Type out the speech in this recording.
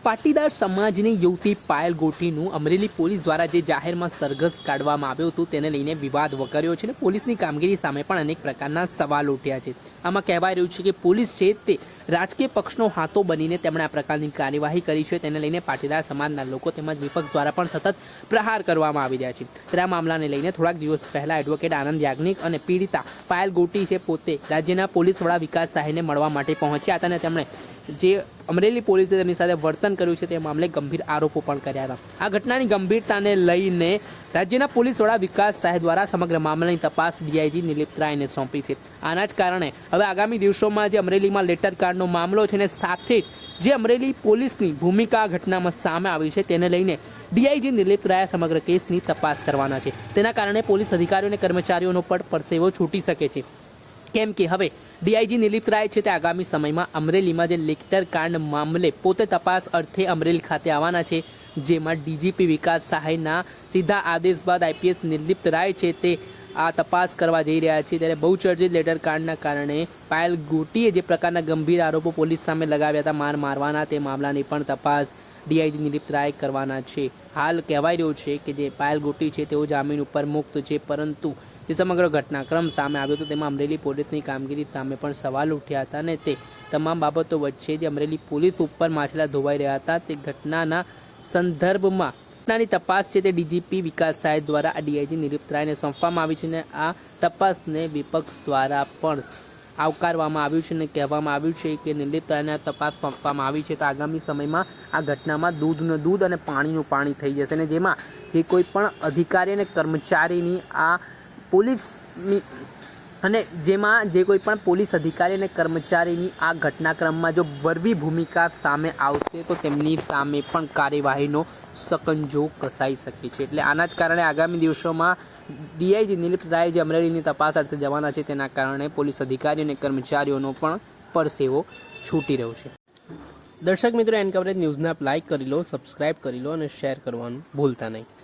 પાટીદાર સમાજની યુવતી પાયલ ગોટીનું અમરેલી પોલીસ દ્વારા જે જાહેરમાં સરઘસ કાઢવામાં આવ્યું હતું તેને લઈને વિવાદ વકર્યો છે અને પોલીસની કામગીરી સામે પણ અનેક પ્રકારના સવાલ ઉઠ્યા છે। આમાં કહેવાય રહ્યું છે કે પોલીસ છે તે રાજકીય પક્ષનો હાથો બનીને તેમણે આ પ્રકારની કાર્યવાહી કરી છે, તેને લઈને પાટીદાર સમાજના લોકો તેમજ વિપક્ષ દ્વારા પણ સતત પ્રહાર કરવામાં આવી રહ્યા છે। ત્યારે આ મામલાને લઈને થોડાક દિવસ પહેલા એડવોકેટ આનંદ યાજ્ઞિક અને પીડિતા પાયલ ગોટી છે પોતે રાજ્યના પોલીસ વડા વિકાસ સહાયને મળવા માટે પહોંચ્યા હતા અને તેમણે જે અમરેલી પોલીસે તેની સાથે વર્તન કર્યું છે તે મામલે ગંભીર આરોપો પણ કર્યા હતા। આ ઘટનાની ગંભીરતાને લઈને રાજ્યના પોલીસ વડા વિકાસ સહાય દ્વારા સમગ્ર મામલાની તપાસ ડીઆઈજી નિલીપ રાયને સોંપી છે। આના જ કારણે હવે આગામી દિવસોમાં જે અમરેલીમાં લેટર કાર્ડનો મામલો છે અને સાથે જ જે અમરેલી પોલીસની ભૂમિકા ઘટનામાં સામે આવી છે તેને લઈને ડીઆઈજી નિલીપ રાય સમગ્ર કેસની તપાસ કરવાના છે। તેના કારણે પોલીસ અધિકારીઓ અને કર્મચારીઓનો પણ પરસેવો છૂટી શકે છે, કેમ કે હવે ડીઆઈજી નિલીપ રાય છે તે આગામી સમયમાં અમરેલીમાં જે લેટર કાર્ડ મામલે પોતે તપાસ અર્થે અમરેલી ખાતે આવવાના છે, જેમાં ડીજીપી વિકાસ સહાયના સીધા આદેશ બાદ આઈપીએસ નિલીપ રાય છે તે આ તપાસ કરવા જઈ રહ્યા છે। ત્યારે બહુચર્ચિત લેટર કાર્ડના કારણે પાયલ ગોટીએ જે પ્રકારના ગંભીર આરોપો પોલીસ સામે લગાવ્યા હતા મારવાના, તે મામલાની પણ તપાસ ડીઆઈજી નિલીપ રાય કરવાના છે। હાલ કહેવાય રહ્યું છે કે જે પાયલ ગોટી છે તેઓ જામીન ઉપર મુક્ત છે, પરંતુ જે સમગ્ર ઘટનાક્રમ સામે આવ્યો હતો તેમાં અમરેલી પોલીસની કામગીરી સામે પણ સવાલ ઉઠ્યા હતા અને તે તમામ બાબતો વચ્ચે જે અમરેલી પોલીસ ઉપર માછલા ધોવાઈ રહ્યા હતા તે ઘટનાના સંદર્ભમાં ઘટનાની તપાસ છે તે ડીજીપી વિકાસ સહાય દ્વારા ડીઆઈજી નિલીપ રાયને સોંપવામાં આવી છે અને આ તપાસને વિપક્ષ દ્વારા પણ આવકારવામાં આવ્યું છે અને કહેવામાં આવ્યું છે કે નિલીપ રાયને તપાસ સોંપવામાં આવી છે તો આગામી સમયમાં આ ઘટનામાં દૂધનું દૂધ અને પાણીનું પાણી થઈ જશે અને જેમાં જે કોઈ પણ અધિકારી અને કર્મચારીની આ પોલીસની અને જેમાં જે કોઈ પણ પોલીસ અધિકારી અને કર્મચારીની આ ઘટનાક્રમમાં જો વરવી ભૂમિકા સામે આવશે તો તેમની સામે પણ કાર્યવાહીનો સકંજો કસાઈ શકે છે। એટલે આના જ કારણે આગામી દિવસોમાં ડીઆઈજી નિલીપ રાય જે અમરેલીની તપાસ અર્થે જવાના છે તેના કારણે પોલીસ અધિકારી અને કર્મચારીઓનો પણ પરસેવો છૂટી રહ્યો છે। દર્શક મિત્રો, એન કવરેજ ન્યૂઝને આપ લાઇક કરી લો, સબસ્ક્રાઇબ કરી લો અને શેર કરવાનું ભૂલતા નહીં।